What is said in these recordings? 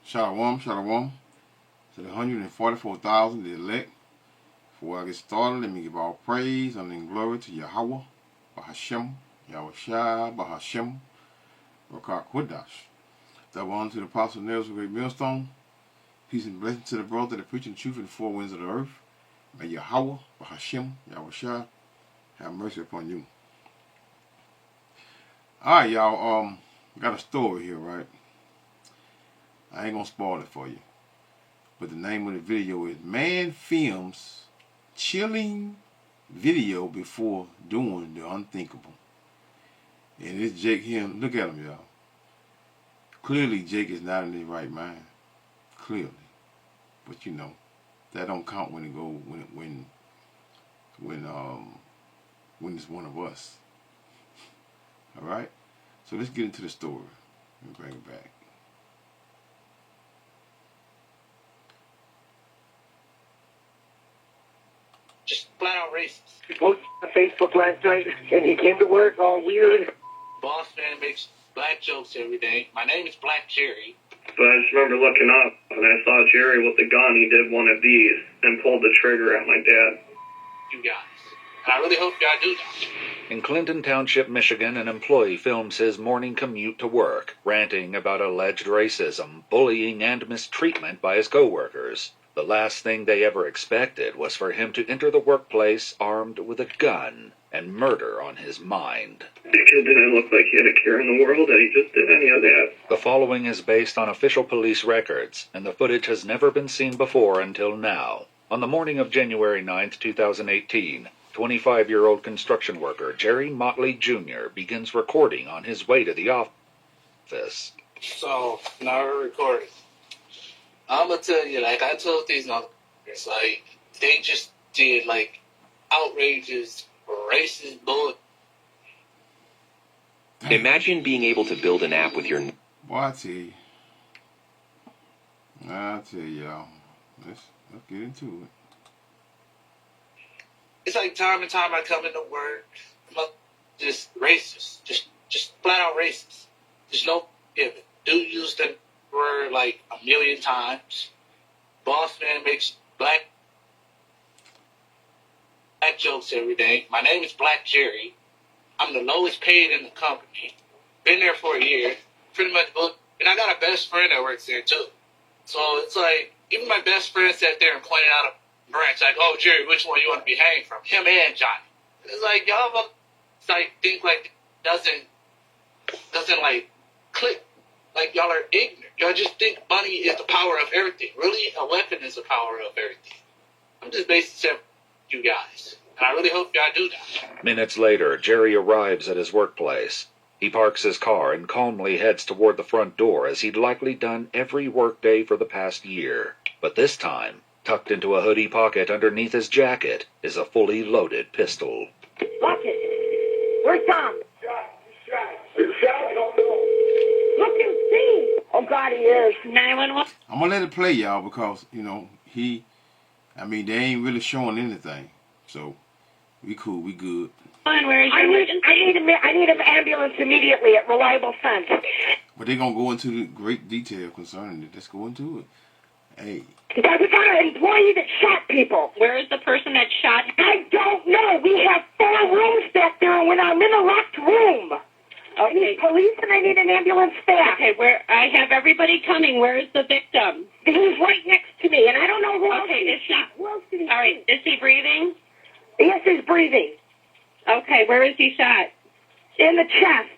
Shalom, shalom. To the 144,000, the elect. Before I get started, let me give all praise, honor, and glory to Yahweh, Bahashem, Yahweh Shai, Bahashem, Rakar Kodash. Double honor to the apostle nails of great millstone. Peace and blessing to the brother that preaching the truth in the four winds of the earth. May Yahweh, Bahashem, Yahweh Shai, have mercy upon you. Alright, y'all, got a story here, right? I ain't gonna spoil it for you. But the name of the video is Man Films Chilling Video Before Doing the Unthinkable. And it's Jake here. Look at him, y'all. Clearly Jake is not in his right mind. Clearly. But you know, that don't count when it go when it's one of us. Alright? So let's get into the story and bring it back. Just flat out racist. He posted on Facebook last night, and he came to work all weird. Boss man makes black jokes every day. My name is Black Jerry. But I just remember looking up, and I saw Jerry with the gun. He did one of these and pulled the trigger at my dad. You guys. And I really hope y'all do that. In Clinton Township, Michigan, an employee films his morning commute to work, ranting about alleged racism, bullying, and mistreatment by his coworkers. The last thing they ever expected was for him to enter the workplace armed with a gun and murder on his mind. The kid didn't look like he had a care in the world that he just did any of that. The following is based on official police records, and the footage has never been seen before until now. On the morning of January 9th, 2018, 25-year-old construction worker Jerry Motley Jr. begins recording on his way to the office. So, now we're recording. I'm gonna tell you, like I told these motherfuckers, like, they just did, like, outrageous, racist bullet. Imagine being able to build an app with your... Boy, I tell you, y'all. Let's get into it. It's like time and time I come into work, just racist, just flat out racist. There's no giving. Dude used the word like a million times. Boss man makes black jokes every day. My name is Black Jerry. I'm the lowest paid in the company. Been there for a year. Pretty much, and I got a best friend that works there too. So it's like, even my best friend sat there and pointed out a branch, like, oh, Jerry, which one you want to be hanged from? Him and Johnny. It's like, y'all like, think like, doesn't like, click. Like, y'all are ignorant. Y'all just think money is the power of everything. Really, a weapon is the power of everything. I'm just basically saying, you guys. And I really hope y'all do that. Minutes later, Jerry arrives at his workplace. He parks his car and calmly heads toward the front door as he'd likely done every workday for the past year. But this time, tucked into a hoodie pocket underneath his jacket, is a fully loaded pistol. Watch it. Where's Tom? Shot. I don't know. Look and see. Oh, God, he is. 911. I'm gonna let it play, y'all, because, you know, they ain't really showing anything. So, we cool, we good. Where is your emergency? I need an ambulance immediately at Reliable Sense. But they're gonna go into the great detail concerning it. Let's go into it. Hey. We got an employee that shot people. Where is the person that shot? I don't know. We have 4 rooms back there, and when I'm in a locked room. I need police and I need an ambulance staff. Okay, I have everybody coming. Where is the victim? He's right next to me, and I don't know who else is he? Who else did he All right, is he breathing? Yes, he's breathing. Okay, where is he shot? In the chest.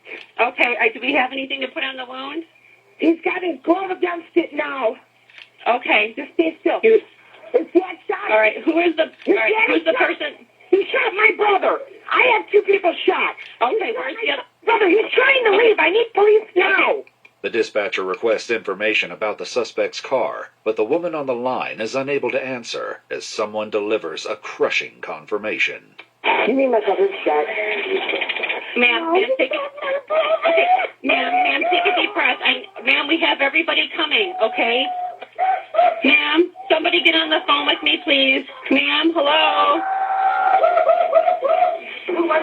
Okay, do we have anything to put on the wound? He's got his glove against it now. Okay. Just stay still. Is that shot? All right, who's the person? He shot my brother. I have 2 people shot. Okay, where's the other? Brother, he's trying to leave. I need police now. The dispatcher requests information about the suspect's car, but the woman on the line is unable to answer as someone delivers a crushing confirmation. You mean my brother's shot? Ma'am, take a deep breath. Ma'am, we have everybody coming, okay? Ma'am, somebody get on the phone with me, please. Ma'am, hello?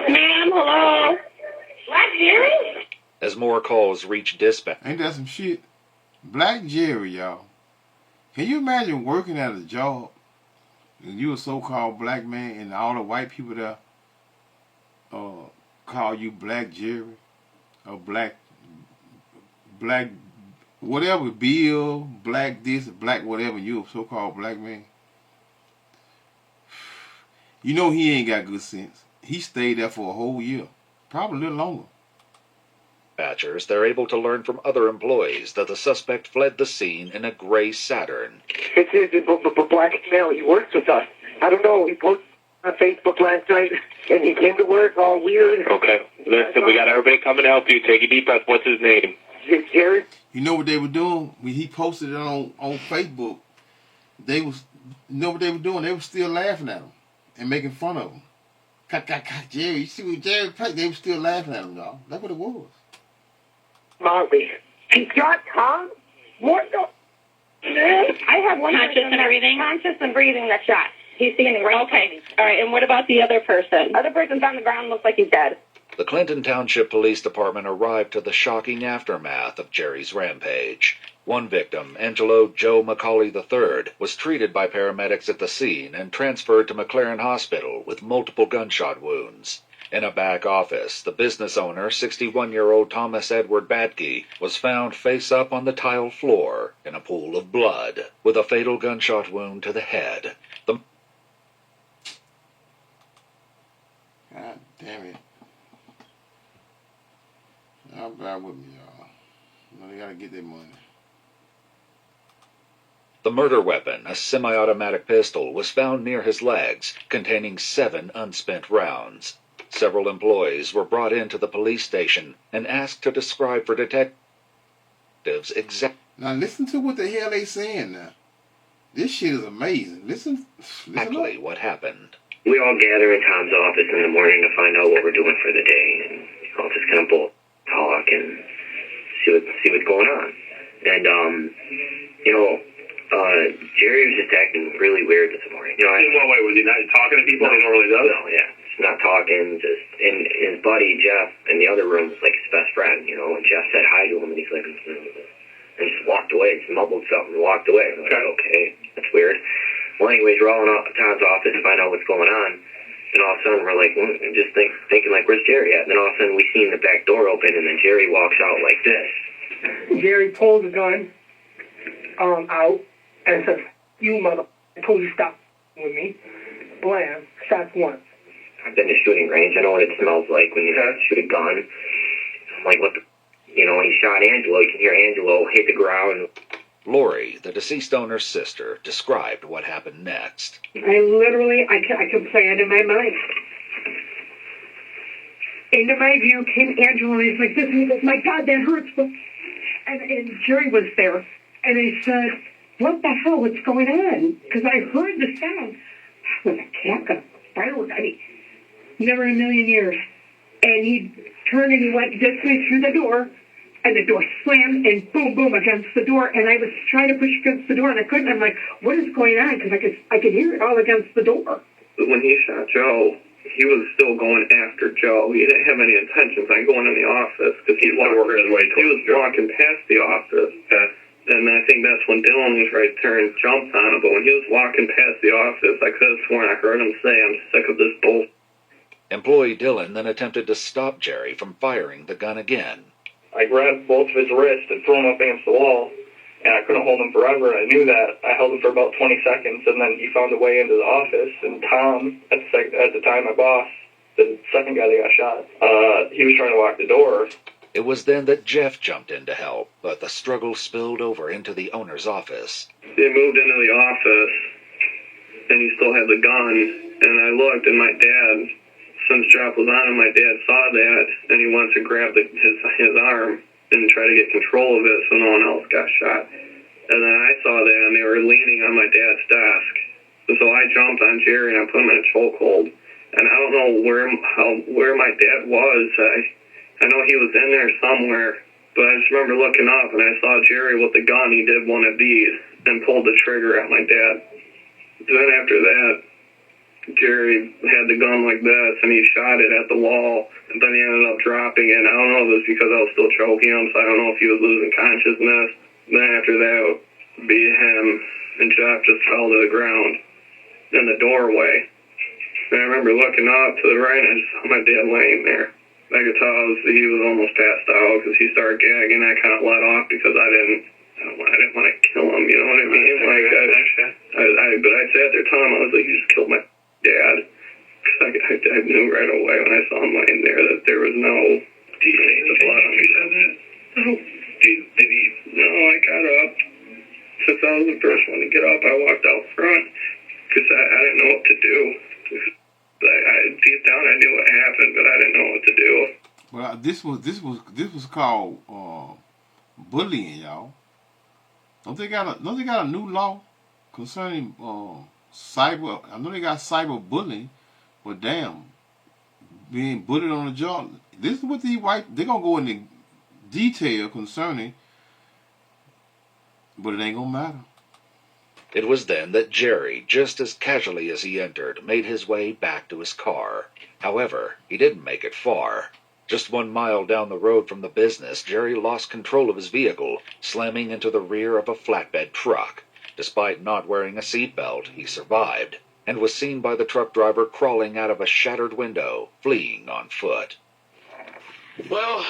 Ma'am, hello? Black Jerry? As more calls reach dispatch, Ain't that some shit? Black Jerry, y'all. Can you imagine working at a job and you a so-called black man and all the white people there call you Black Jerry or black whatever, Bill, black this, black whatever, you a so-called black man? You know he ain't got good sense. He stayed there for a whole year, probably a little longer. Dispatchers, they're able to learn from other employees that the suspect fled the scene in a gray Saturn. It's a black male. He works with us. I don't know. He posted on Facebook last night, and he came to work all weird. Okay. Listen, we got everybody coming to help you. Take a deep breath. What's his name? Jared. You know what they were doing? When he posted it on Facebook, you know what they were doing? They were still laughing at him and making fun of him. Jerry, you see what Jerry played? They were still laughing at him, y'all. That's what it was. Molly. He got Tom? What the? I have one Conscious and everything? Conscious and breathing that shot. He's standing right. Okay. All right. And what about the other person? Other person's on the ground, looks like he's dead. The Clinton Township Police Department arrived to the shocking aftermath of Jerry's rampage. One victim, Angelo Joe McCauley III, was treated by paramedics at the scene and transferred to McLaren Hospital with multiple gunshot wounds. In a back office, the business owner, 61-year-old Thomas Edward Badke, was found face up on the tile floor in a pool of blood, with a fatal gunshot wound to the head. God damn it. Y'all bear with me, y'all. You know, they gotta get their money. The murder weapon, a semi-automatic pistol, was found near his legs, containing 7 unspent rounds. Several employees were brought into the police station and asked to describe for detectives Now listen to what the hell they saying now. This shit is amazing. Listen exactly what happened. We all gather in Tom's office in the morning to find out what we're doing for the day, and just kind of talk and see what's going on. And Jerry was just acting really weird this morning. In what way? Was he not talking to people? No, He normally does? No, yeah. Just not talking, and his buddy Jeff in the other room was like his best friend, and Jeff said hi to him, and he's like, and just walked away, just mumbled something and walked away. I'm like, okay, that's weird. Well, anyways, we're all in Todd's office to find out what's going on, and all of a sudden we're like, just thinking like, where's Jerry at? And then all of a sudden we see the back door open, and then Jerry walks out like this. Jerry pulled the gun out and said, "You mother, I told you stop with me." Blam, shots once. I've been to shooting range. I know what it smells like when you shoot a gun. I'm like, what the... when he shot Angelo, you can hear Angelo hit the ground. Lori, the deceased owner's sister, described what happened next. I can play it in my mind. Into my view came Angelo, and he's like this, and he goes, "My God, that hurts." And Jerry was there, and I said, "What the hell? What's going on?" Because I heard the sound. Was a cat gonna firework? I mean, never in a million years. And he turned and he went this way through the door, and the door slammed and boom, boom against the door. And I was trying to push against the door, and I couldn't. I'm like, what is going on? Because I could hear it all against the door. When he shot Joe, he was still going after Joe. He didn't have any intentions on going in the office because he was walking past the office. And I think that's when Dylan was right there and jumped on him. But when he was walking past the office, I could have sworn I heard him say, "I'm sick of this bull." Employee Dylan then attempted to stop Jerry from firing the gun again. I grabbed both of his wrists and threw him up against the wall, and I couldn't hold him forever. I knew that. I held him for about 20 seconds, and then he found a way into the office. And Tom, at the time, my boss, the second guy that got shot, he was trying to lock the door. It was then that Jeff jumped in to help, but the struggle spilled over into the owner's office. They moved into the office, and he still had the gun. And I looked, and my dad, since Jeff was on him, my dad saw that, and he wants to grab his arm and try to get control of it so no one else got shot. And then I saw that, and they were leaning on my dad's desk. And so I jumped on Jerry, and I put him in a chokehold. And I don't know where my dad was. I know he was in there somewhere, but I just remember looking up, and I saw Jerry with the gun. He did one of these and pulled the trigger at my dad. Then after that, Jerry had the gun like this, and he shot it at the wall, and then he ended up dropping it. I don't know if it was because I was still choking him, so I don't know if he was losing consciousness. Then after that, him and Jeff just fell to the ground in the doorway. And I remember looking up to the right, and I just saw my dad laying there. I could tell he was almost passed out because he started gagging. I kind of let off because I didn't want to kill him. You know what I mean? But I sat there telling him, I was like, "You just killed my dad." Because I knew right away when I saw him laying there that there was no blood on his head. No. Did he? No, I got up. Since I was the first one to get up, I walked out front because I didn't know what to do. Deep down, I knew what happened, but I didn't know what to do. Well, this was called bullying, y'all. Don't they got a new law concerning cyber? I know they got cyber bullying, but damn, being bullied on the job. This is what they're gonna go into detail concerning, but it ain't gonna matter. It was then that Jerry, just as casually as he entered, made his way back to his car. However, he didn't make it far. Just 1 mile down the road from the business, Jerry lost control of his vehicle, slamming into the rear of a flatbed truck. Despite not wearing a seatbelt, he survived, and was seen by the truck driver crawling out of a shattered window, fleeing on foot. Well,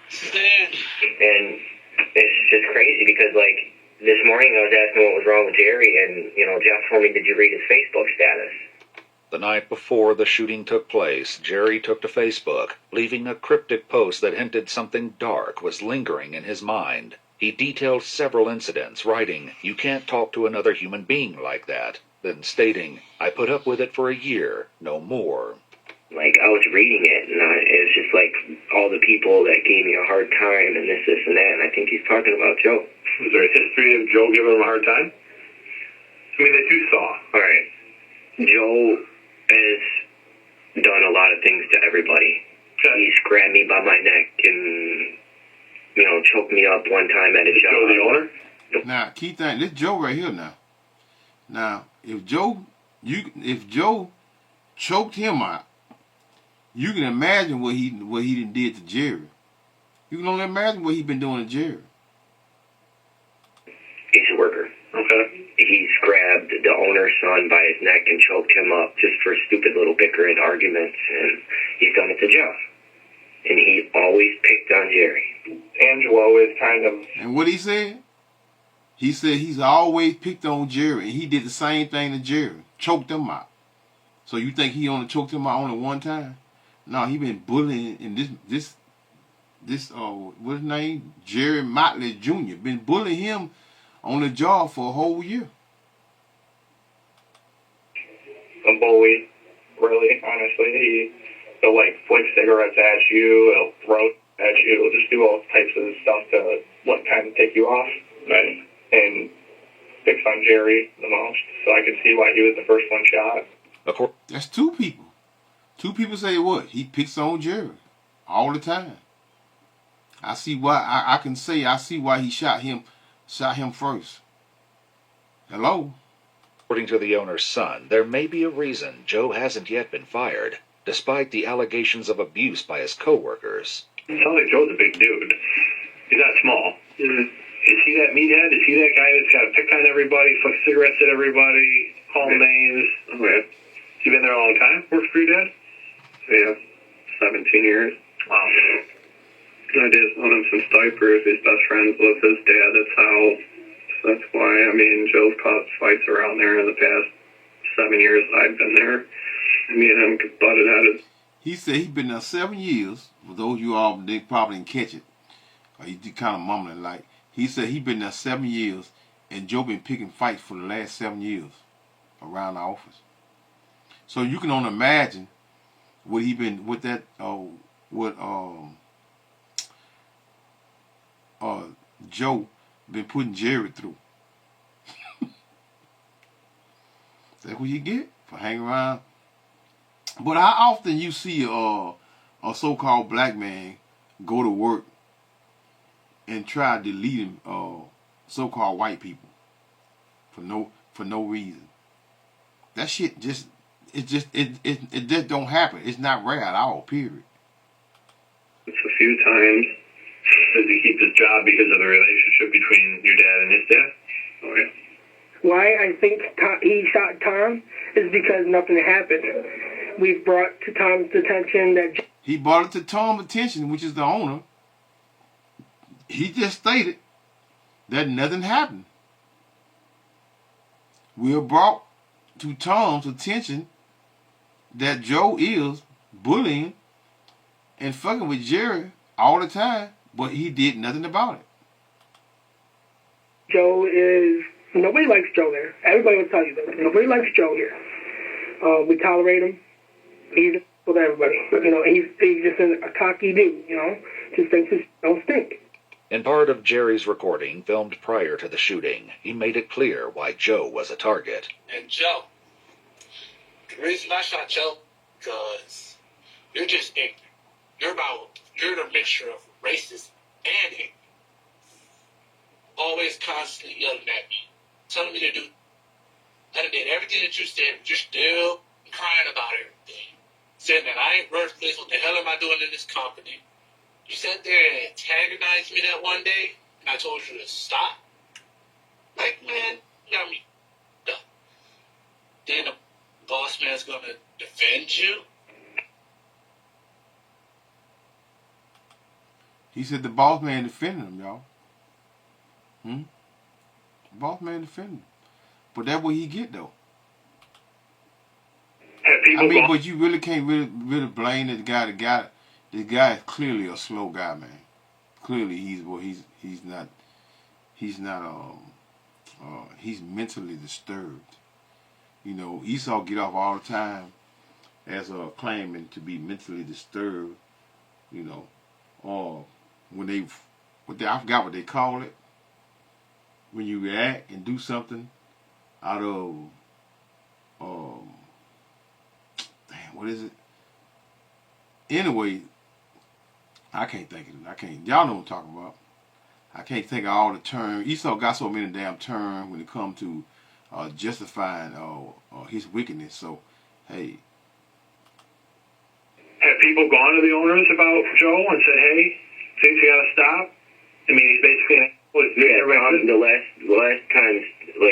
Stan. And it's just crazy because, like, this morning I was asking what was wrong with Jerry, and, Jeff told me, did you read his Facebook status? The night before the shooting took place, Jerry took to Facebook, leaving a cryptic post that hinted something dark was lingering in his mind. He detailed several incidents, writing, "You can't talk to another human being like that," then stating, "I put up with it for a year, no more." Like, I was reading it, and it was just like all the people that gave me a hard time, and this, and that, and I think he's talking about Joe. Was there a history of Joe giving him a hard time? I mean, that you saw. All right. Joe has done a lot of things to everybody. Okay. He's grabbed me by my neck and, choked me up one time at a job. Joe the owner? Now, key thing, this Joe right here now. Now, if Joe choked him out, you can imagine what he did to Jerry. You can only imagine what he's been doing to Jerry. He's a worker. Okay. He's grabbed the owner's son by his neck and choked him up just for stupid little bickering arguments, and he's done it to Jeff. And he always picked on Jerry. Angelo is kind of... And what he said? He said he's always picked on Jerry, and he did the same thing to Jerry. Choked him out. So you think he only choked him out only one time? No, he been bullying, and this what's his name? Jerry Motley Jr. been bullying him on the job for a whole year. A bully, really, honestly. He'll, flick cigarettes at you, he'll throw at you, he'll just do all types of stuff to, kind of take you off. Right. And picks on Jerry the most. So I could see why he was the first one shot. That's two people. Two people say what? He picks on Jerry all the time. I see why. I can say I see why he shot him first. Hello? According to the owner's son, there may be a reason Joe hasn't yet been fired, despite the allegations of abuse by his co-workers. It sounds like Joe's a big dude. He's not small. Mm-hmm. Is he that meathead? Is he that guy that's got to pick on everybody, flick cigarettes at everybody, call names? Okay. You been there a long time? Worked for your dad? Yeah, 17 years. Wow. I did own him some diapers. He's best friends with his dad. That's why, Joe's caused fights around there in the past 7 years I've been there. Me and him butted at it. He said he's been there 7 years. For those of you all, they probably didn't catch it. Or he kind of mumbling like. He said he been there 7 years, and Joe been picking fights for the last 7 years around the office. So you can only imagine what he been with that. Joe been putting Jerry through. That's what you get for hanging around. But how often you see a so-called black man go to work and try deleting so-called white people for no reason? That shit it just don't happen. It's not rare at all. Period. It's a few times. does he keep his job because of the relationship between your dad and his dad? Oh, yeah. Why I think he shot Tom is because nothing happened. We've brought to Tom's attention that... He brought it to Tom's attention, which is the owner. He just stated that nothing happened. We are brought to Tom's attention that Joe is bullying and fucking with Jerry all the time, but he did nothing about it. Joe is... Nobody likes Joe there. Everybody will tell you that. Nobody likes Joe here. We tolerate him. He's with everybody. You know, he's just a cocky dude, you know. Just thinks his don't stink. In part of Jerry's recording, filmed prior to the shooting, he made it clear why Joe was a target. And Joe, the reason I shot Joe, because you're just ignorant. You're the mixture of racist and ignorant. Always constantly yelling at me, telling me to do. I done did everything that you said, but you're still crying about everything. Saying that I ain't worthless, what the hell am I doing in this company? You sat there and antagonized me that one day, and I told you to stop. Like, man, you got me up. Then the boss man's gonna defend you? He said the boss man defended him, y'all. The boss man defended him. But that's what he get, though. I mean, but you really can't really blame this guy. The guy is clearly a slow guy, man. Clearly, he's mentally disturbed. You know, Esau get off all the time as claiming to be mentally disturbed. You know, or when I forgot what they call it. When you react and do something out of what is it? Anyway, I can't think of it. Y'all know what I'm talking about. I can't think of all the terms. Esau got so many damn terms when it comes to justifying his wickedness. So, hey. Have people gone to the owners about Joe and said, hey, things you gotta stop? I mean, he's basically...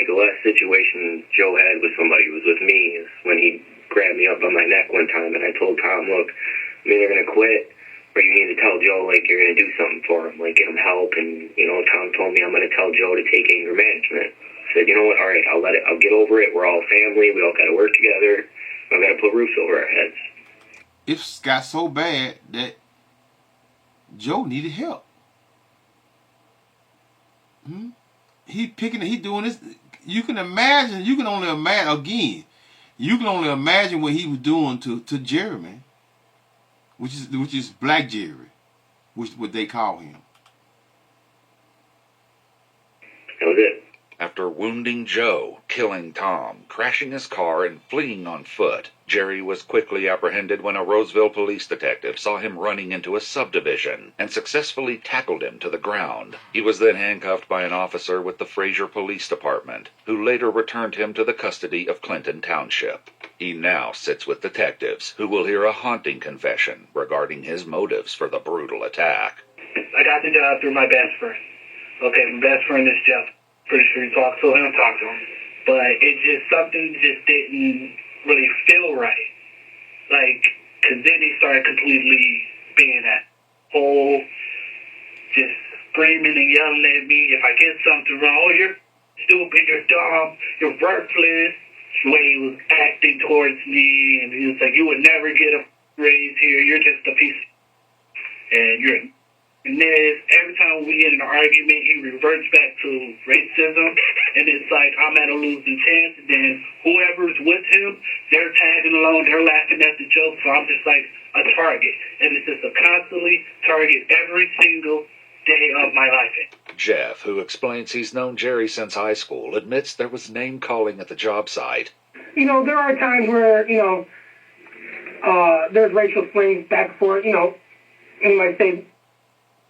the last situation Joe had with somebody was with me, is when he grabbed me up on my neck one time, and I told Tom, look, I'm either going to quit, or you need to tell Joe, like, you're going to do something for him, like, get him help, and, you know, Tom told me I'm going to tell Joe to take anger management. I said, you know what, all right, I'll get over it, we're all family, we all got to work together, I've got to put roofs over our heads. It got so bad that Joe needed help. He doing this. You can only imagine what he was doing to Jerry, man. Which is Black Jerry, which is what they call him. That was it. After wounding Joe, killing Tom, crashing his car, and fleeing on foot, Jerry was quickly apprehended when a Roseville police detective saw him running into a subdivision and successfully tackled him to the ground. He was then handcuffed by an officer with the Fraser Police Department, who later returned him to the custody of Clinton Township. He now sits with detectives, who will hear a haunting confession regarding his motives for the brutal attack. I got the job through my best friend. Okay, my best friend is Jeff. Pretty sure you talked to him. But something just didn't really feel right. Like, because then he started completely being that whole, just screaming and yelling at me if I get something wrong. Oh, you're stupid, you're dumb, you're worthless. The way he was acting towards me, and he was like, you would never get a raise here, you're just a piece of... And then every time we get in an argument, he reverts back to racism, and it's like I'm at a losing chance. And then whoever's with him, they're tagging along, they're laughing at the joke, so I'm just like a target. And it's just a constantly target every single day of my life. Jeff, who explains he's known Jerry since high school, admits there was name-calling at the job site. You know, there are times where, you know, there's racial slings back and forth, you know, he might say...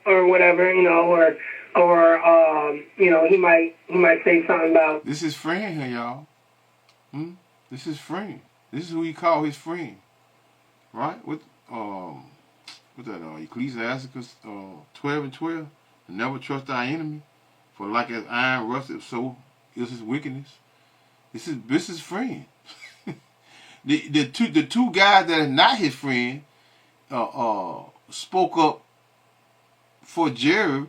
or whatever, you know, or you know, he might say something about... This is friend here, y'all. This is friend. This is who he called his friend. Right? What's that, Ecclesiasticus 12:12? Never trust thy enemy, for like as iron rusteth, so is his wickedness. This is his friend. The two guys that are not his friend spoke up for Jerry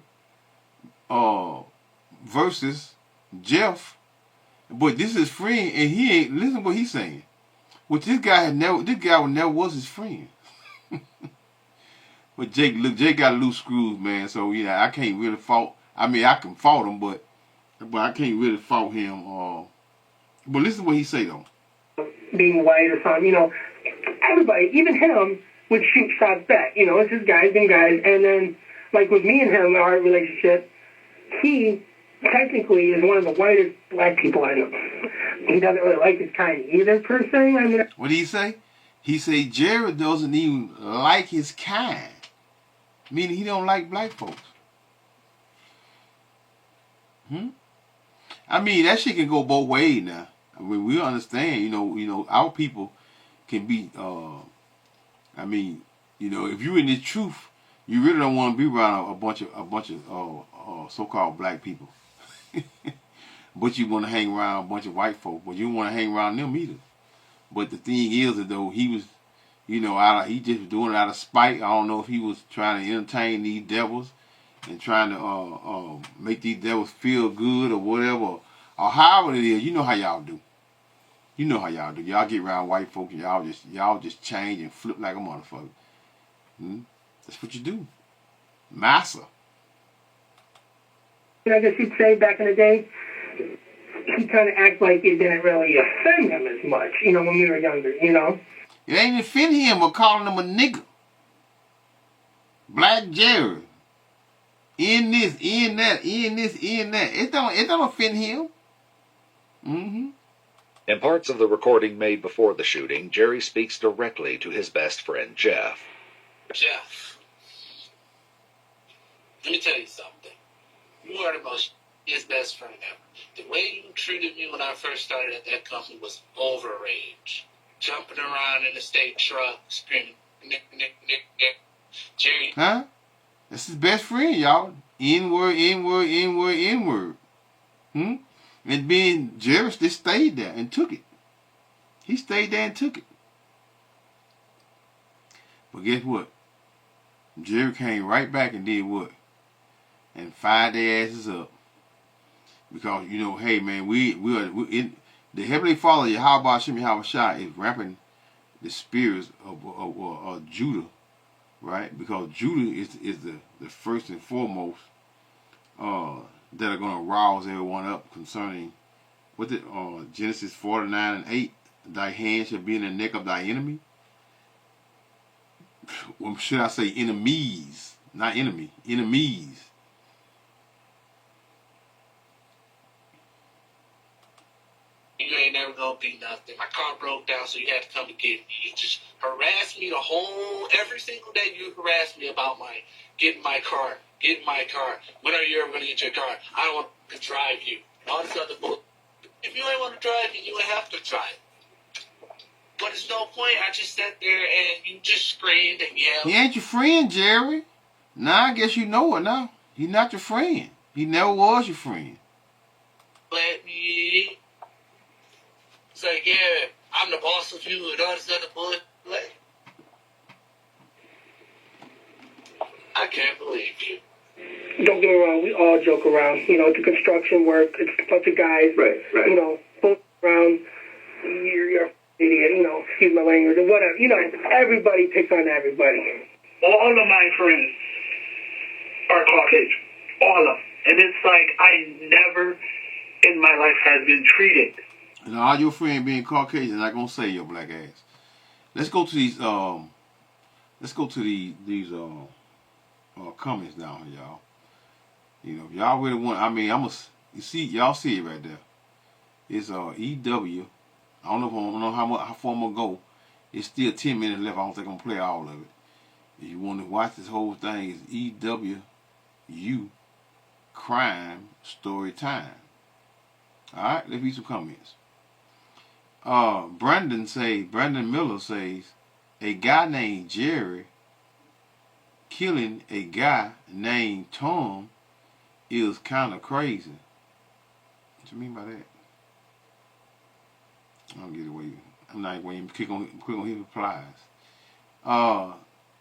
versus Jeff, but this is his friend, and he ain't listen to what he's saying. Which this guy never was his friend. But Jake got loose screws, man. So I can't really fault. I mean, I can fault him, but I can't really fault him. But listen to what he say though. Being white or something, everybody, even him, would shoot shots back. It's just guys being guys. And then, like with me and him, our relationship, he technically is one of the whitest black people I know. He doesn't really like his kind either, per se. What did he say? He said Jared doesn't even like his kind. Meaning he don't like black folks. I mean, that shit can go both ways now. I mean, we understand, our people can be, if you're in the truth, you really don't want to be around a bunch of so-called black people. But you want to hang around a bunch of white folk, but you don't want to hang around them either. But the thing is that though he was, he just was doing it out of spite. I don't know if he was trying to entertain these devils and trying to make these devils feel good or whatever, or however it is. You know how y'all do. Y'all get around white folk and y'all just change and flip like a motherfucker. That's what you do. Massa. I guess you'd say back in the day, he kind of acted like it didn't really offend him as much, when we were younger, It ain't offend him or calling him a nigga. Black Jerry. In this, in that, in this, in that. It don't offend him. In parts of the recording made before the shooting, Jerry speaks directly to his best friend, Jeff. Jeff, let me tell you something. You are the most his best friend ever. The way you treated me when I first started at that company was overrage. Jumping around in the state truck, screaming, Nick, Jerry. Huh? That's his best friend, y'all. N-word, N-word, N-word, N-word. And being Jerry just stayed there and took it. He stayed there and took it. But guess what? Jerry came right back and did what? And fired their asses up. Because, hey man, we in the Heavenly Father, Yahweh Hashem Yahweh Shai, is ramping the spirits of Judah, right? Because Judah is the first and foremost that are going to rouse everyone up concerning Genesis 49:8. Thy hand shall be in the neck of thy enemy. Well, should I say enemies? Not enemy, enemies. You ain't never gonna be nothing. My car broke down, so you had to come and get me. You just harassed me every single day. You harassed me about getting my car. When are you ever gonna get your car? I don't want to drive you. All this other bull. If you ain't want to drive me, you ain't have to drive. But there's no point. I just sat there and you just screamed and yelled. He ain't your friend, Jerry. Now I guess you know it now. He's not your friend. He never was your friend. Let me. It's like, yeah, I'm the boss of you and all this other bullshit. I can't believe you. Don't get me wrong, we all joke around. It's a construction work. It's a bunch of guys. Right. Both around. You're an idiot. Excuse my language or whatever. Everybody picks on everybody. All of my friends are Caucasian. All of them. And it's like I never in my life has been treated. And all your friends being Caucasian, not gonna say your black ass. Let's go to these comments down here, y'all. If y'all really want, you see, y'all see it right there. It's EW. I don't know how far I'm gonna go. It's still 10 minutes left. I don't think I'm gonna play all of it. If you want to watch this whole thing, it's EWU Crime Story Time. All right, let's read some comments. Brandon Miller says, a guy named Jerry killing a guy named Tom is kind of crazy. What you mean by that? I don't get it. I'm not waiting. Click on his replies.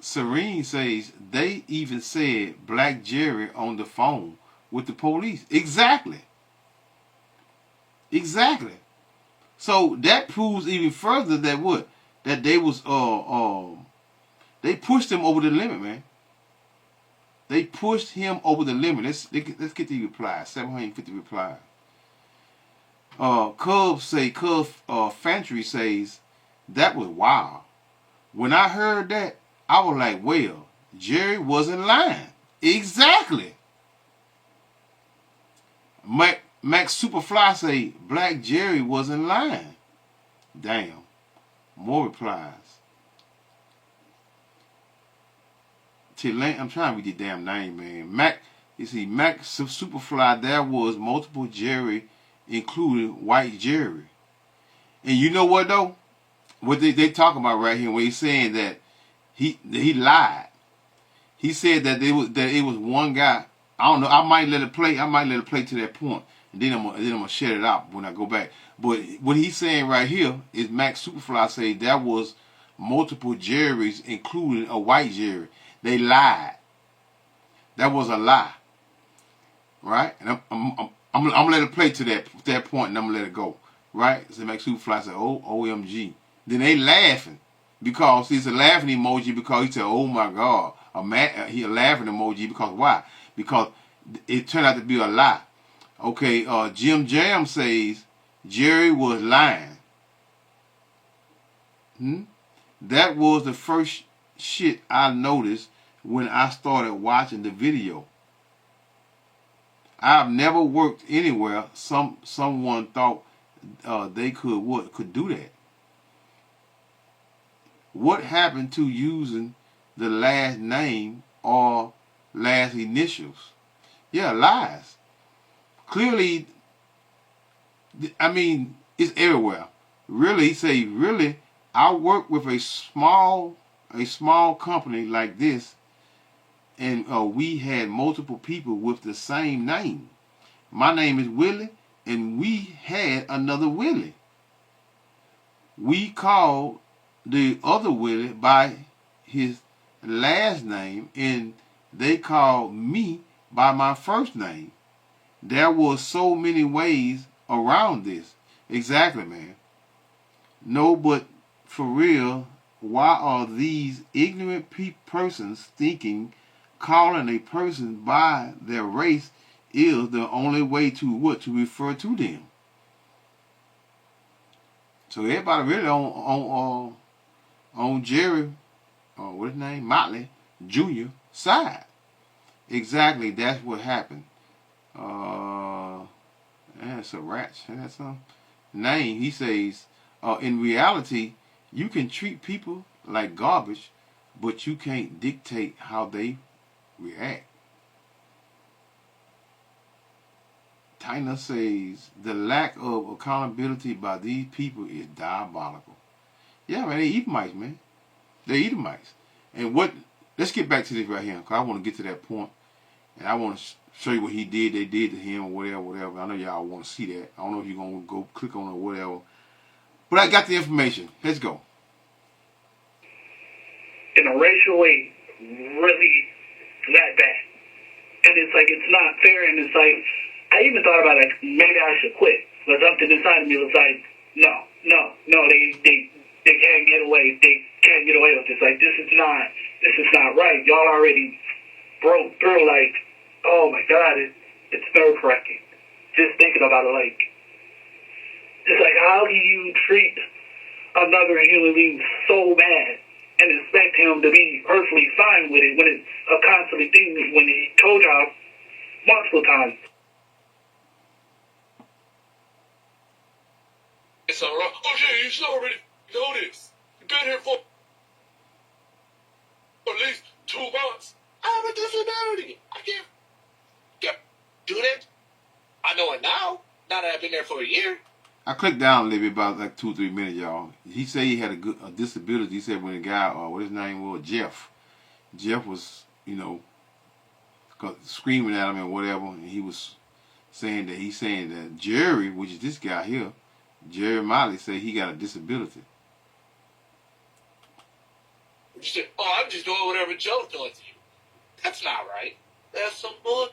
Serene says they even said Black Jerry on the phone with the police. Exactly. So that proves even further that what? That they was they pushed him over the limit, man. They pushed him over the limit. Let's get the replies. 750 replies. Cub Fantry says that was wild. When I heard that, I was like, well, Jerry wasn't lying. Exactly. Max Superfly say Black Jerry wasn't lying. Damn. More replies. I'm trying to read your damn name, man. Max Superfly, there was multiple Jerry, including White Jerry. And you know what though? What they talking about right here when he's saying that he lied. He said that it was one guy. I don't know. I might let it play to that point, and then I'm gonna shut it out when I go back. But what he's saying right here is Max Superfly say there was multiple Jerrys, including a White Jerry. They lied. That was a lie, right? And I'm gonna let it play to that point, and I'm gonna let it go, right? So Max Superfly said, "Oh, OMG." Then they laughing because it's a laughing emoji because he said, "Oh my God." He a laughing emoji because why? Because it turned out to be a lie. Okay, Jim Jam says Jerry was lying. That was the first shit I noticed when I started watching the video. I've never worked anywhere someone thought they could do that. What happened to using the last name or last initials? Yeah, lies. Clearly, I mean, it's everywhere. Really, I work with a small company like this, and we had multiple people with the same name. My name is Willie, and we had another Willie. We called the other Willie by his last name, and they called me by my first name. There was so many ways around this. Exactly, man. No, but for real, why are these ignorant persons thinking calling a person by their race is the only way to refer to them? So everybody really on Jerry, what's his name, Motley Jr. side. Exactly, that's what happened. That's a rat. That's some name. He says, in reality, you can treat people like garbage, but you can't dictate how they react. Tina says, the lack of accountability by these people is diabolical. Yeah, man, they Edomites, man. They're Edomites. And let's get back to this right here, because I want to get to that point, and I want to show you what they did to him, or whatever. I know y'all want to see that. I don't know if you're going to go click on it or whatever. But I got the information. Let's go. In a racial way, really that bad. And it's like, it's not fair, and it's like, I even thought about like, maybe I should quit. But something inside of me was like, no, they can't get away. They can't get away with this. Like, this is not right. Y'all already broke through. Like, oh my God, it's nerve wracking. Just thinking about it, like, it's like, how do you treat another human being so bad and expect him to be perfectly fine with it when it's a constant thing when he told y'all multiple times? It's all right. Oh yeah, you should already know this. You've been here for at least 2 months. I have a disability. I can't do that. I know it now. Now that I've been there for a year. I clicked down a little bit, about like 2 or 3 minutes, y'all. He said he had a disability. He said when the guy, what his name was, Jeff was, screaming at him and whatever, and he was saying that Jerry, which is this guy here, Jerry Motley, said he got a disability. She said, "Oh, I'm just doing whatever Joe's doing to you." That's not right. That's some bull.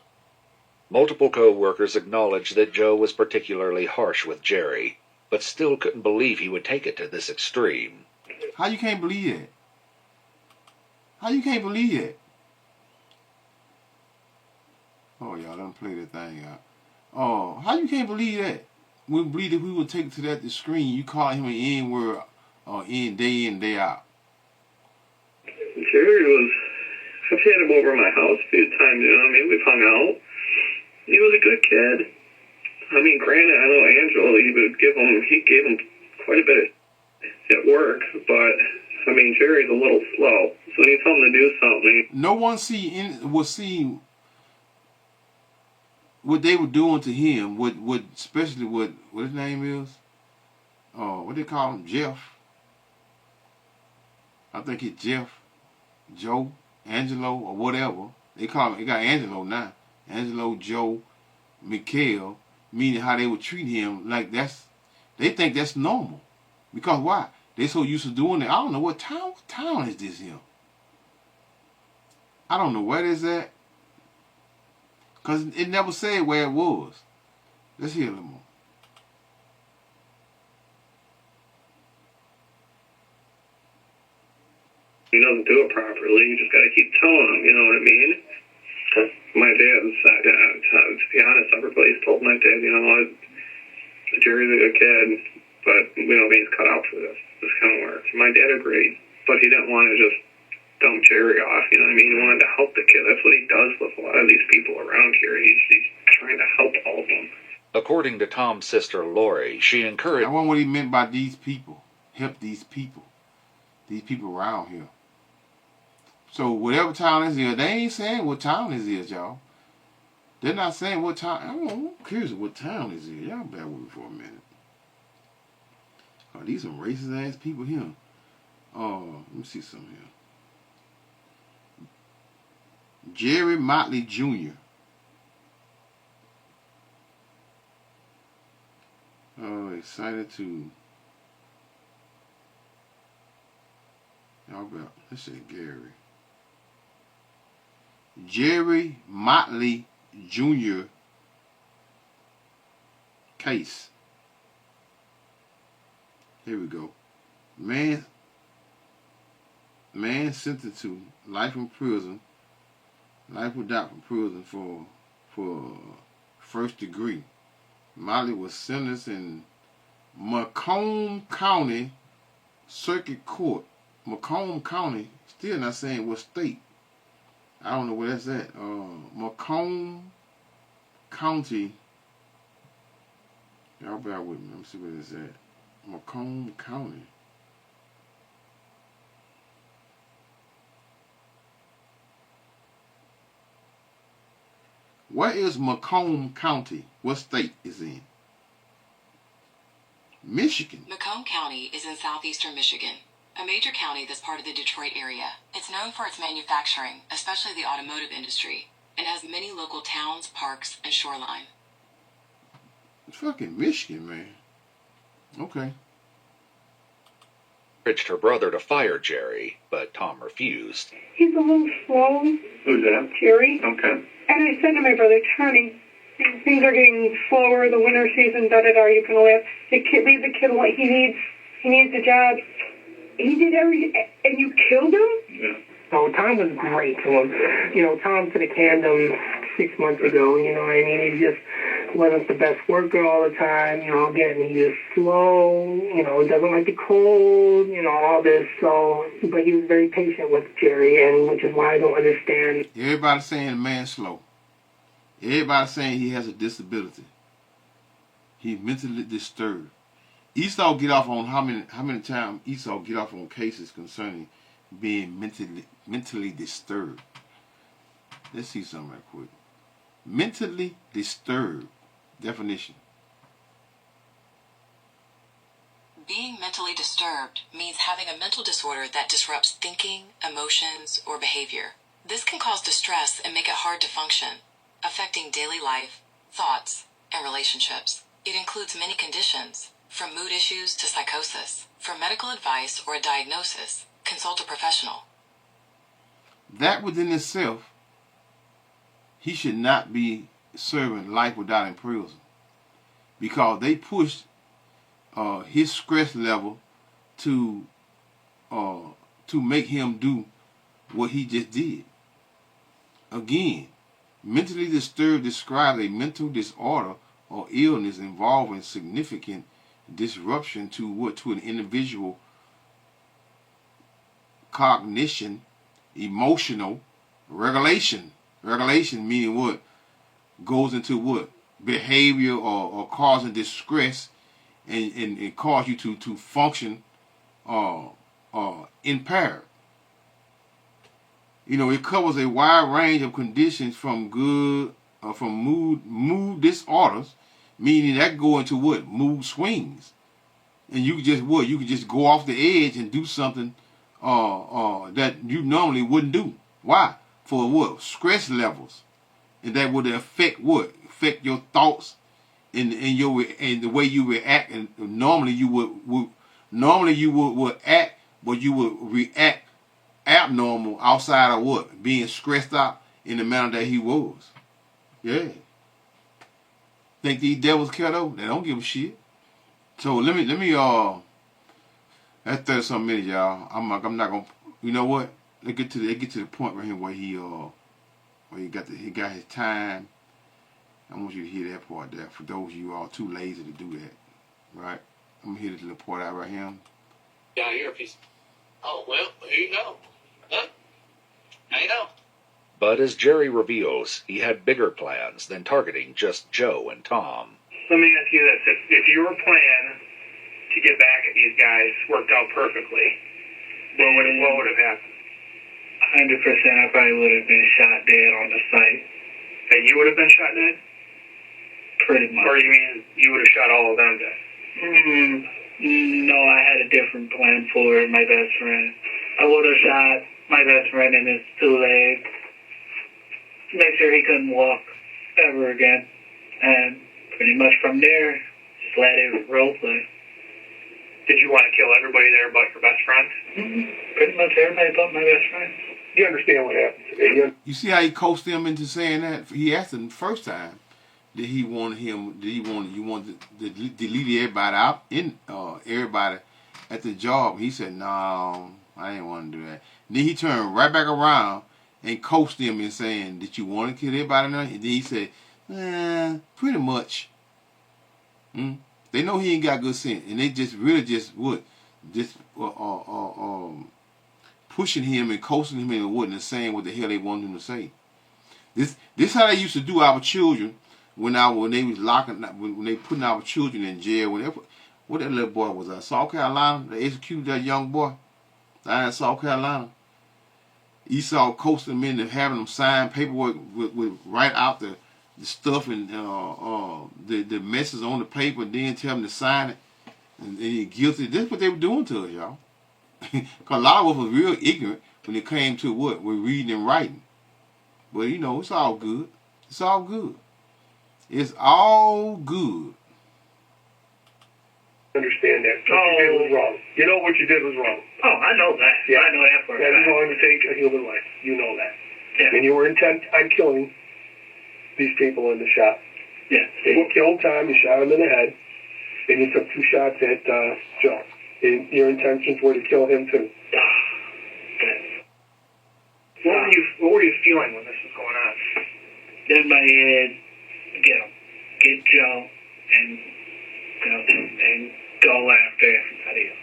Multiple co-workers acknowledged that Joe was particularly harsh with Jerry, but still couldn't believe he would take it to this extreme. How you can't believe that? How you can't believe that? Oh, y'all, let me play that thing out. Oh, how you can't believe that? We believe that we would take it to that screen. You call him an N-word day in, day out. Jerry was, I've had him over at my house a few times, you know what I mean? We've hung out. He was a good kid. I mean, granted, I know Angelo, he gave him quite a bit at work, but, I mean, Jerry's a little slow. So when you tell him to do something. No one was seeing what they were doing to him, especially what his name is. What they call him? Jeff. I think it's Jeff, Joe, Angelo, or whatever. They call him, they got Angelo now. Angelo, Joe, Mikhail, meaning how they would treat him like they think that's normal. Because why? They so used to doing it. I don't know what town is this here? I don't know where it is at. Because it never said where it was. Let's hear a little more. He doesn't do it properly. You just got to keep telling him, you know what I mean? My dad's, to be honest, everybody's told my dad, you know, Jerry's a good kid, but we don't mean he's cut out for this. This kind of works. My dad agreed, but he didn't want to just dump Jerry off, you know what I mean? He wanted to help the kid. That's what he does with a lot of these people around here. He's trying to help all of them. According to Tom's sister, Lori, she encouraged... I wonder what he meant by these people. Help these people. These people around here. So whatever town this is, they ain't saying what town this is, y'all. They're not saying what town. I'm curious what town this is. Y'all bear with me for a minute. Oh, these some racist ass people here. Let me see something here. Jerry Motley Jr. Excited to. Y'all better. Let's say Gary. Jerry Motley Jr. case. Here we go. Man sentenced to life in prison, life without prison for first degree. Motley was sentenced in Macomb County Circuit Court. Macomb County, still not saying what state. I don't know where that's at. Macomb County. Y'all bear with me. Let me see where it's at. Macomb County. Where is Macomb County? What state is it in? Michigan. Macomb County is in southeastern Michigan, a major county that's part of the Detroit area. It's known for its manufacturing, especially the automotive industry, and has many local towns, parks, and shoreline. It's fucking Michigan, man. Okay. Urged her brother to fire Jerry, but Tom refused. He's a little slow. Who's that? Jerry. Okay. And I said to my brother, Tony, things are getting slower, the winter season, da-da-da, you can leave the kid what he needs. He needs a job. He did everything, and you killed him? Yeah. So Tom was great to him. You know, Tom could have canned him 6 months ago, you know what I mean? He just wasn't the best worker all the time, you know, again, he was slow, you know, doesn't like the cold, you know, all this, so, but he was very patient with Jerry, and which is why I don't understand. Everybody's saying the man's slow. Everybody's saying he has a disability. He's mentally disturbed. Esau get off on how many times Esau get off on cases concerning being mentally disturbed. Let's see something right quick. Mentally disturbed. Definition. Being mentally disturbed means having a mental disorder that disrupts thinking, emotions, or behavior. This can cause distress and make it hard to function, affecting daily life, thoughts, and relationships. It includes many conditions, from mood issues to psychosis. For medical advice or a diagnosis, consult a professional. That within itself, he should not be serving life without in prison, because they pushed his stress level to make him do what he just did. Again, mentally disturbed describes a mental disorder or illness involving significant disruption to an individual cognition, emotional regulation. Regulation meaning what? Goes into what? Behavior or causing distress and cause you to function impaired. You know, it covers a wide range of conditions from mood disorders, meaning that go into what? Mood swings. And you can just what? You can just go off the edge and do something that you normally wouldn't do. Why? For what? Stress levels. And that would affect what? Affect your thoughts and the way you react. And normally you would act, but you would react abnormal outside of what? Being stressed out in the manner that he was. Yeah. Think these devils care though? They don't give a shit. So let me that's 30-something minutes, y'all. I'm not gonna. You know what? They get to the point right here where he got his time. I want you to hear that part there. For those of you all too lazy to do that, right? I'm gonna hear this little part out right here. Yeah, I hear a piece. Oh well, there you go. Huh? Now you know. But as Jerry reveals, he had bigger plans than targeting just Joe and Tom. Let me ask you this. If your plan to get back at these guys worked out perfectly, what would have happened? 100%, I probably would have been shot dead on the site. And you would have been shot dead? Pretty much. Or you mean you would have shot all of them dead? No, I had a different plan for my best friend. I would have shot my best friend in his 2 legs, make sure he couldn't walk ever again, and pretty much from there, just let it role play. Did you want to kill everybody there but your best friend? Pretty much everybody but my best friend. You understand what happened today? You see how he coached him into saying that? He asked him the first time, you want to delete everybody out everybody at the job? He said, no, I didn't want to do that. And then he turned right back around and coached him and saying, did you want to kill everybody now? And then he said, pretty much. They know he ain't got good sense, and they just pushing him and coaching him and what and saying what the hell they want him to say. This how they used to do our children when they was when they putting our children in jail. What that little boy was at South Carolina? They executed that young boy down in South Carolina. Esau coasting them into having them sign paperwork with write out the stuff and the messes on the paper, and then tell them to sign it, and you're guilty. That's what they were doing to us, y'all. Because a lot of us was real ignorant when it came to what we're reading and writing. But you know, it's all good. It's all good. It's all good. Understand that. What you did was wrong. You know what you did was wrong. Oh, I know that. Yeah. I know that for a fact. That is going to take a human life. You know that. Yeah. And you were intent on killing these people in the shop. Yeah. And you killed Tom, you shot him in the head, and you took 2 shots at Joe. And your intentions were to kill him too. What were you feeling when this was going on? In my head, get Joe, and go after everybody else.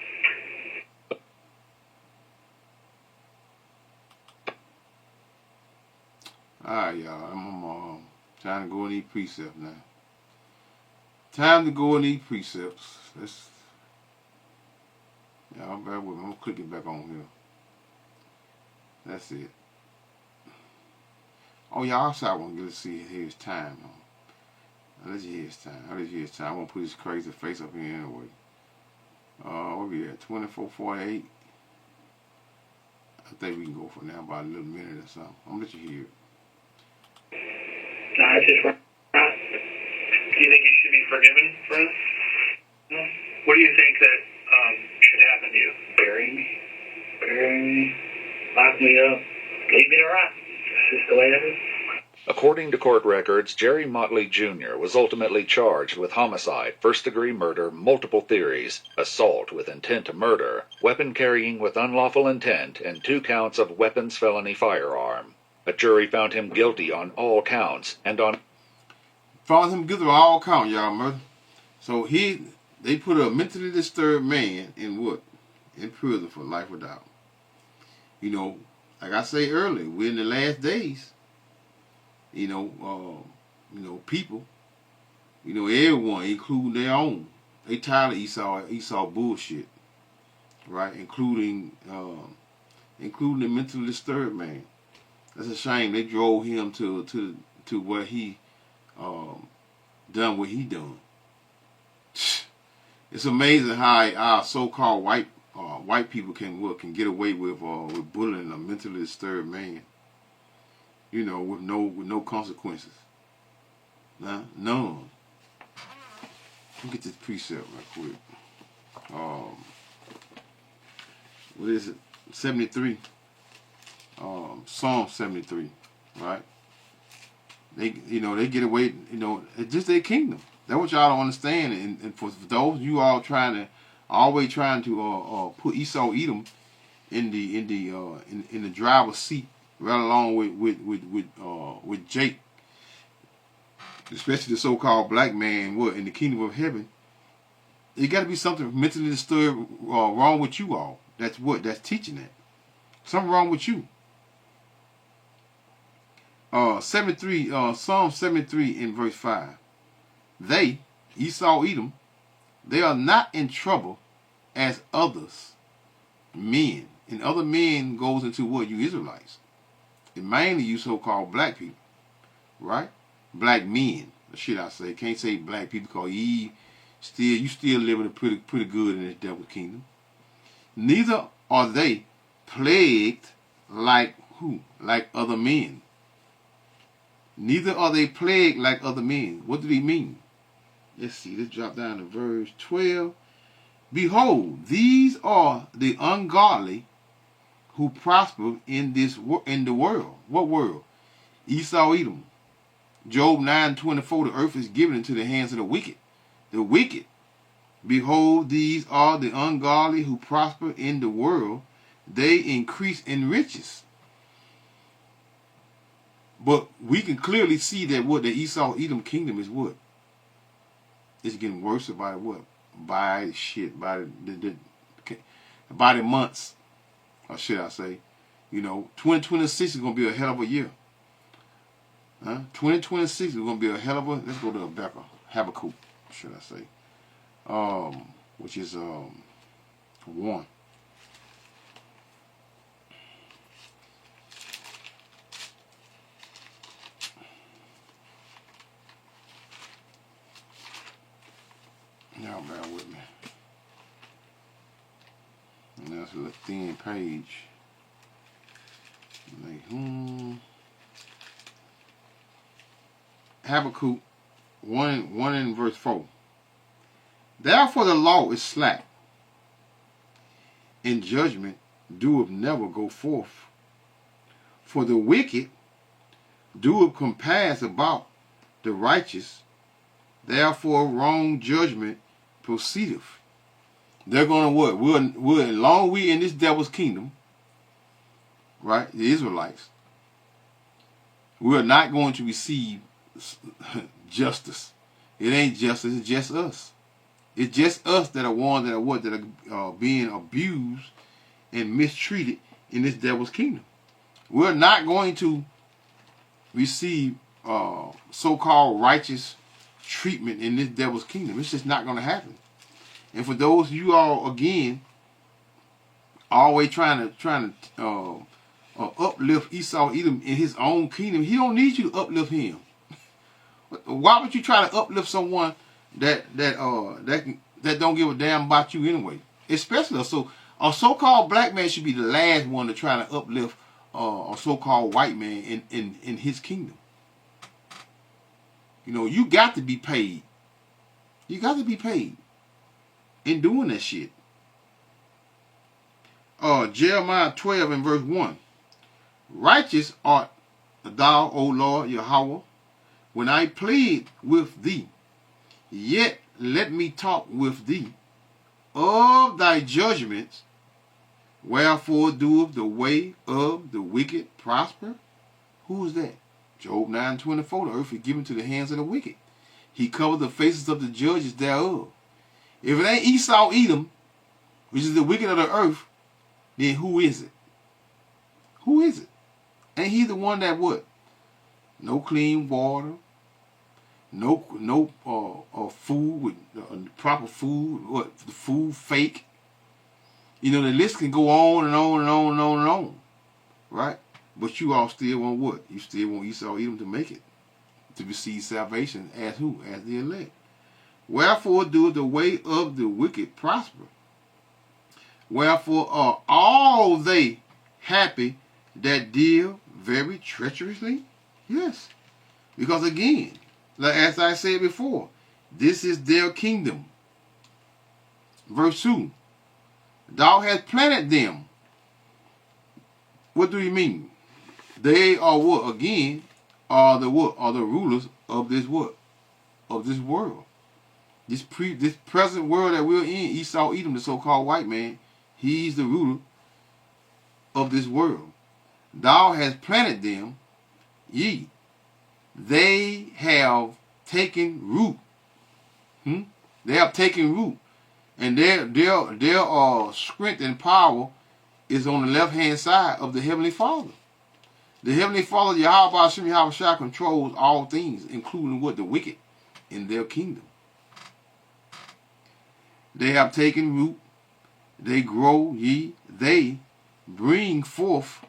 Alright, y'all. I'm trying to go in these precepts now. Time to go in these precepts. Y'all bear with me. I'm going to click it back on here. That's it. Oh, y'all, also I want to get to see his time. Let's hear his time. Let's hear his time. I want to put his crazy face up here anyway. What we at? 24:48. I think we can go for now about a little minute or something. I'm gonna let you hear it. Nah, it's just right. Do you think you should be forgiven for this? No? What do you think that should happen to you? Bury me, lock me up, leave me to rot. It's just the way it is. According to court records, Jerry Motley Jr. was ultimately charged with homicide, first-degree murder, multiple theories, assault with intent to murder, weapon carrying with unlawful intent, and 2 counts of weapons felony firearm. A jury found him guilty on all counts, and on... Found him guilty on all counts, y'all, murder. So they put a mentally disturbed man in what? In prison for life without. You know, like I say earlier, we're in the last days. You know, people, everyone, including their own, they tired of Esau bullshit, right? Including the mentally disturbed man. That's a shame. They drove him to what he done what he done. It's amazing how our so-called white people can get away with bullying a mentally disturbed man. You know, with no consequences. Nah, none. Let me get this precept real quick. What is it? 73. Psalm 73. Right? They get away. It's just their kingdom. That's what y'all don't understand. And for those of you all always trying to put Esau Edom in the driver's seat. Right along with Jake, especially the so-called black man, in the kingdom of heaven, it got to be something mentally disturbed wrong with you all. That's teaching that. Something wrong with you. Psalm 73 in verse 5. They, Esau, Edom, they are not in trouble as others, men. And other men goes into what? You Israelites. And mainly you so-called black people, right? Black men, should I say? Can't say black people because you still living pretty good in this devil kingdom. Neither are they plagued like who? Like other men. Neither are they plagued like other men. What do they mean? Let's see. Let's drop down to verse 12. Behold, these are the ungodly who prosper in the world. What world? Esau, Edom. Job 9:24. The earth is given into the hands of the wicked. The wicked. Behold, these are the ungodly who prosper in the world. They increase in riches. But we can clearly see that what the Esau Edom kingdom is what? It's getting worse by what? By the months. Or should I say, 2026 is going to be a hell of a year. 2026 is going to be a hell of a, let's go to Habakkuk, should I say, which is 1. Now bear with me. And that's a thin page. Habakkuk 1 in verse 4. Therefore the law is slack, and judgment doeth never go forth. For the wicked doeth compass about the righteous, therefore wrong judgment proceedeth. They're going to what? We're long we in this devil's kingdom, right? The Israelites. We're not going to receive justice. It ain't justice. It's just us. It's just us that are ones that are being abused and mistreated in this devil's kingdom. We're not going to receive so-called righteous treatment in this devil's kingdom. It's just not going to happen. And for those of you all, again, always trying to uplift Esau Edom in his own kingdom, he don't need you to uplift him. Why would you try to uplift someone that don't give a damn about you anyway? Especially A so-called black man should be the last one to try to uplift a so-called white man in his kingdom. You know, you got to be paid. You got to be paid in doing that shit. Jeremiah 12 and verse 1. Righteous art thou, O Lord Yahweh, when I plead with thee. Yet let me talk with thee of thy judgments. Wherefore doeth the way of the wicked prosper? Who is that? Job 9:24. The earth is given to the hands of the wicked. He covered the faces of the judges thereof. If it ain't Esau Edom, which is the wicked of the earth, then who is it? Who is it? Ain't he the one that what? No clean water, no food with proper food, what the food fake. You know, the list can go on and on and on and on and on, right? But you all still want what? You still want Esau Edom to make it, to receive salvation as who? As the elect. Wherefore doeth the way of the wicked prosper? Wherefore are all they happy that deal very treacherously? Yes. Because again, like as I said before, this is their kingdom. Verse 2. Thou hast planted them. What do you mean? They are what? Again, are the what? Are the rulers of this what? Of this world. This present world that we're in, Esau Edom, the so-called white man, he's the ruler of this world. Thou hast planted them, ye. They have taken root. They have taken root. And their strength and power is on the left-hand side of the Heavenly Father. The Heavenly Father, Yahweh Hashem Yahweh Shai, controls all things, including what? The wicked in their kingdom. They have taken root. They grow, ye. They bring forth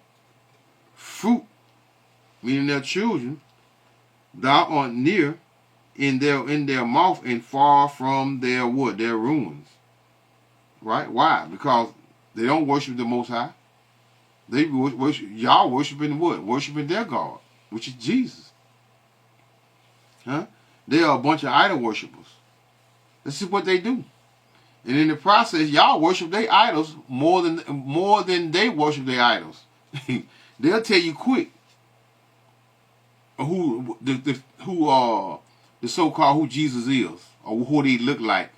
fruit, meaning their children. Thou art near in their mouth and far from their what? Their ruins. Right? Why? Because they don't worship the Most High. They worship, y'all worshiping what? Worshiping their God, which is Jesus. Huh? They are a bunch of idol worshipers. This is what they do. And in the process, y'all worship their idols more than they worship their idols. They'll tell you quick who the so-called who Jesus is, or what he look like,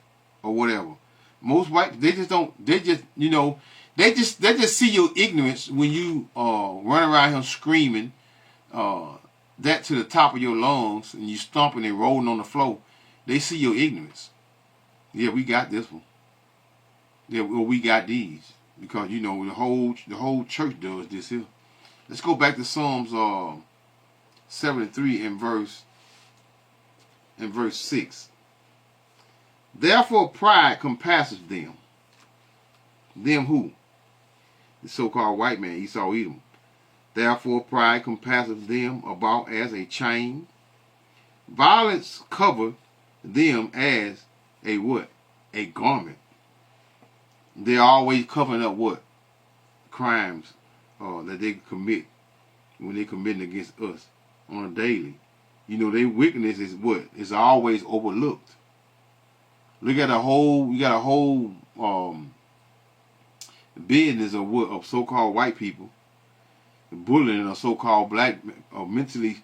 or whatever. Most white, they just see your ignorance when you run around here screaming that to the top of your lungs, and you stomping and rolling on the floor. They see your ignorance. Yeah, we got this one. Yeah, well, we got these, because you know the whole church does this here. Let's go back to Psalms 73 and verse 6. Therefore pride compasseth them. Them who? The so-called white man, Esau Edom. Therefore pride compasseth them about as a chain. Violence cover them as a what? A garment. They're always covering up what? Crimes that they commit when they're committing against us on a daily. You know, their wickedness is what? It's always overlooked. We got a whole business of what? Of so-called white people bullying a so-called black, mentally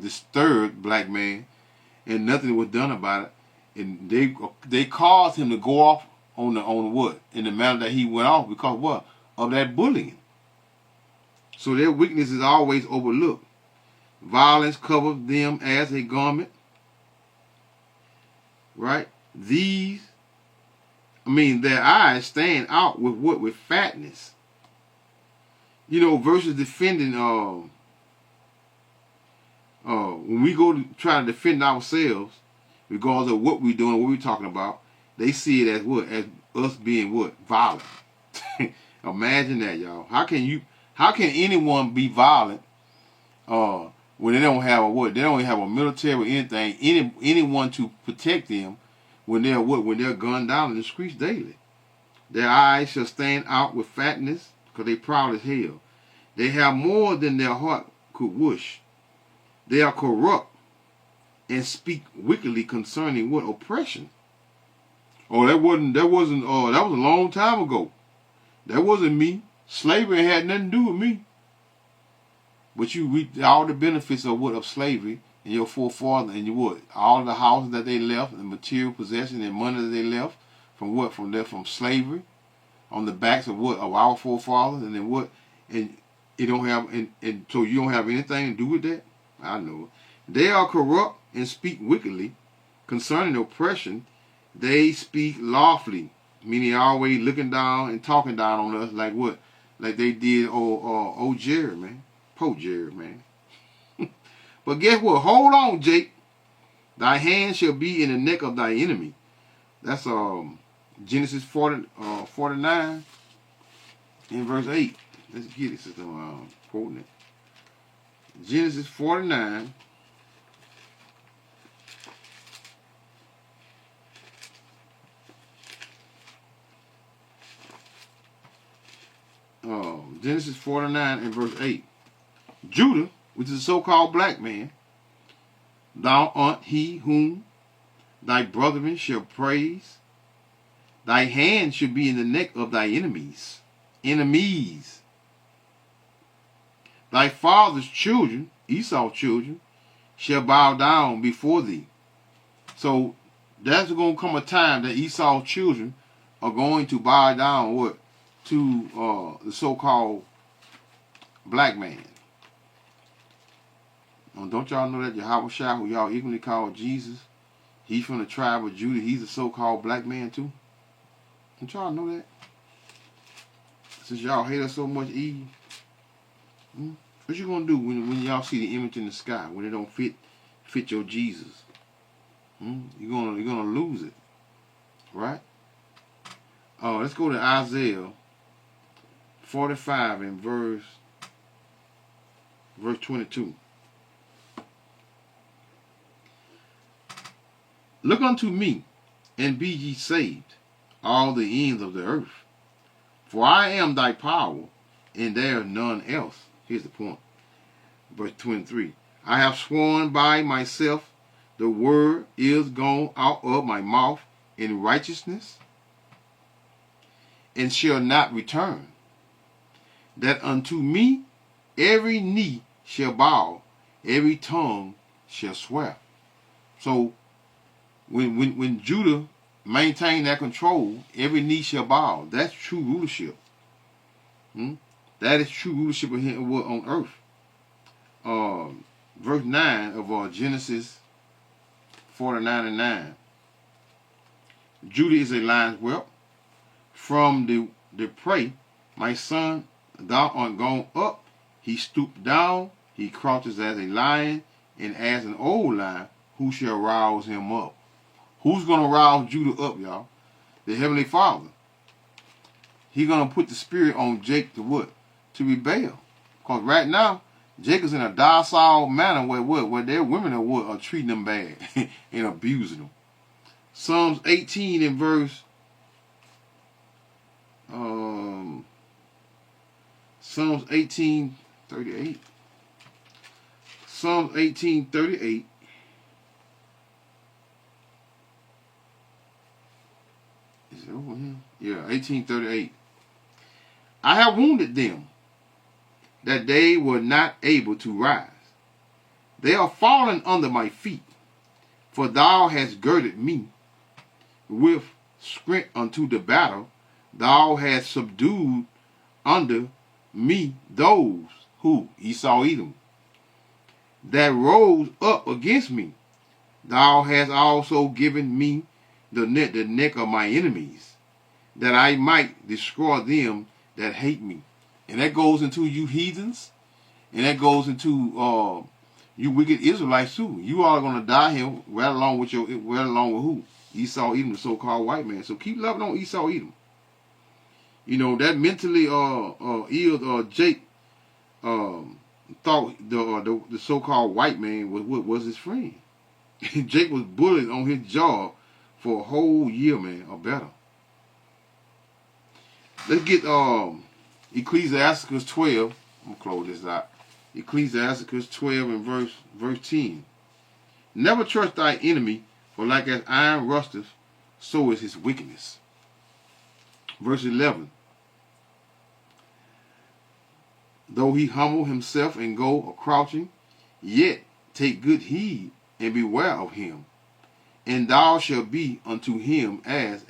disturbed black man, and nothing was done about it. And they caused him to go off on what? In the manner that he went off, because what? Of that bullying. So their weakness is always overlooked. Violence covers them as a garment. Right? Their eyes stand out with what? With fatness. You know, versus defending, when we go to try to defend ourselves, regardless of what we're doing, what we're talking about, they see it as what? As us being what? Violent. Imagine that, y'all. How can anyone be violent when they don't have a what? They don't have a military or anything, anyone to protect them when they're what? When they're gunned down in the streets daily. Their eyes shall stand out with fatness, because they proud as hell. They have more than their heart could wish. They are corrupt and speak wickedly concerning what? Oppression. Oh, that was a long time ago. That wasn't me. Slavery had nothing to do with me. But you reap all the benefits of what? Of slavery and your forefathers and you what? All the houses that they left, and material possession and money that they left from what? From slavery on the backs of what? Of our forefathers, and then what? And you don't have and so you don't have anything to do with that? I know. They are corrupt and speak wickedly concerning oppression. They speak lawfully, meaning always looking down and talking down on us like what? Like they did old Jerry, man. Poor Jerry, man. But guess what? Hold on, Jake. Thy hand shall be in the neck of thy enemy. That's Genesis 49 in verse 8. Let's get it, sister. Quoting it. Genesis 49. Genesis 49 and verse 8. Judah, which is a so-called black man, thou art he whom thy brethren shall praise. Thy hand should be in the neck of thy enemies. Enemies. Thy father's children, Esau's children, shall bow down before thee. So there's going to come a time that Esau's children are going to bow down what? To the so-called black man. Don't y'all know that Yahushua, who y'all equally call Jesus, he's from the tribe of Judah. He's a so-called black man too. Don't y'all know that? Since y'all hate us so much, Eve, what you gonna do when y'all see the image in the sky when it don't fit your Jesus? You're gonna lose it, right? Oh, let's go to Isaiah 45 and verse 22. Look unto me, and be ye saved, all the ends of the earth. For I am thy power, and there is none else. Here's the point. Verse 23. I have sworn by myself, the word is gone out of my mouth in righteousness, and shall not return. That unto me every knee shall bow, every tongue shall swear. So when Judah maintained that control, every knee shall bow. That's true rulership. That is true rulership on earth. Verse 9 of Genesis 49 and 9. Judah is a lion's whelp. From the prey, my son, thou art gone up. He stooped down. He crouches as a lion, and as an old lion, who shall rouse him up? Who's going to rouse Judah up, y'all? The Heavenly Father. He's going to put the spirit on Jake to what? To rebel. Because right now, Jake is in a docile manner where their women are treating them bad and abusing them. Psalms 18 in verse Psalms 18:38. Psalms 18:38. Is it over here? Yeah, 18:38. I have wounded them, that they were not able to rise. They are fallen under my feet, for thou hast girded me with strength unto the battle. Thou hast subdued under me those who, Esau, Edom, that rose up against me. Thou hast also given me the neck of my enemies, that I might destroy them that hate me. And that goes into you heathens, and that goes into you wicked Israelites too. You all are going to die here right along with who? Esau, Edom, the so-called white man. So keep loving on Esau, Edom. You know, that mentally ill Jake thought the so-called white man was his friend. Jake was bullied on his job for a whole year, man, or better. Let's get Ecclesiasticus 12. I'm gonna close this out. Ecclesiasticus 12 and verse 10. Never trust thy enemy, for like as iron rusteth, so is his wickedness. Verse 11. Though he humble himself and go a crouching, yet take good heed and beware of him. And thou shalt be unto him as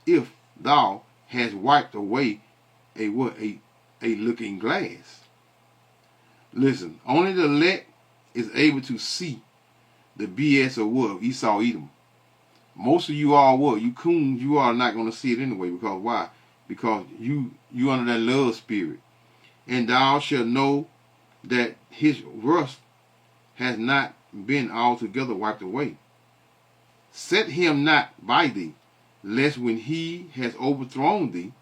if thou hast wiped away a looking glass. Listen, only the elect is able to see the BS of what Esau Edom. Most of you all what? You coons, you are not going to see it anyway. Because why? Because you under that love spirit. And thou shalt know that his rust has not been altogether wiped away. Set him not by thee, lest when he has overthrown thee,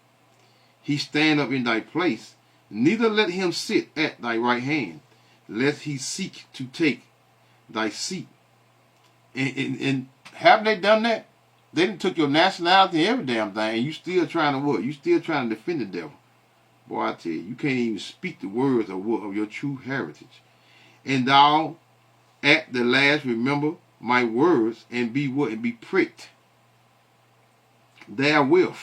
he stand up in thy place. Neither let him sit at thy right hand, lest he seek to take thy seat. And haven't they done that? They done took your nationality and every damn thing, and you still trying to what? You still trying to defend the devil. Boy, I tell you, you can't even speak the words of your true heritage. And thou at the last remember my words and be what? And be pricked therewith.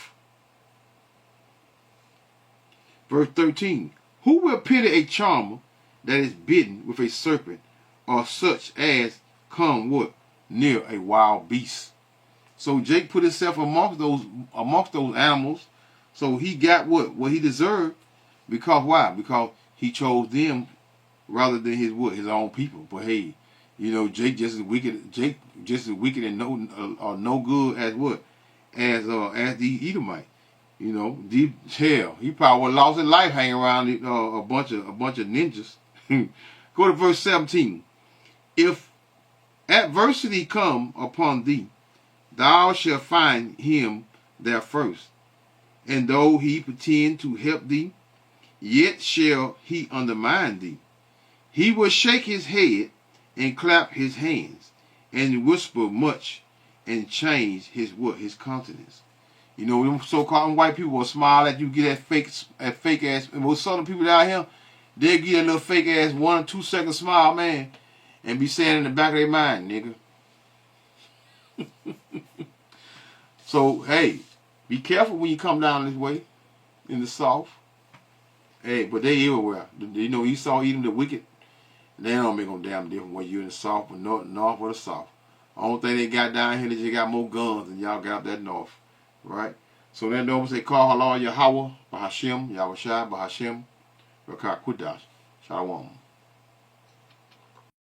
Verse 13. Who will pity a charmer that is bitten with a serpent, or such as come what? Near a wild beast? So Jake put himself amongst those animals. So he got what he deserved. Because why? Because he chose them rather than his own people. But hey, you know, Jake just as wicked. Jake just as wicked and no good as what? As the Edomite. You know, deep hell. He probably would have lost his life hanging around a bunch of ninjas. Go to verse 17. If adversity come upon thee, thou shalt find him there first. And though he pretend to help thee, yet shall he undermine thee. He will shake his head and clap his hands, and whisper much, and change his countenance. You know, them so-called white people will smile at you, get that fake ass. And with southern people down here, they'll get a little fake ass 1 or 2 second smile, man, and be saying in the back of their mind, nigga. So, hey, be careful when you come down this way in the south. Hey, but they everywhere. You know, Esau, Edom, the wicked. They don't make no damn difference whether you're in the south or north or the south. The only thing they got down here is they got more guns than y'all got up that north. Right? So that number say, call halal Yahweh, Bahashem, Yahweh Shai, Bahashem, Rakak Kudash. Shalom.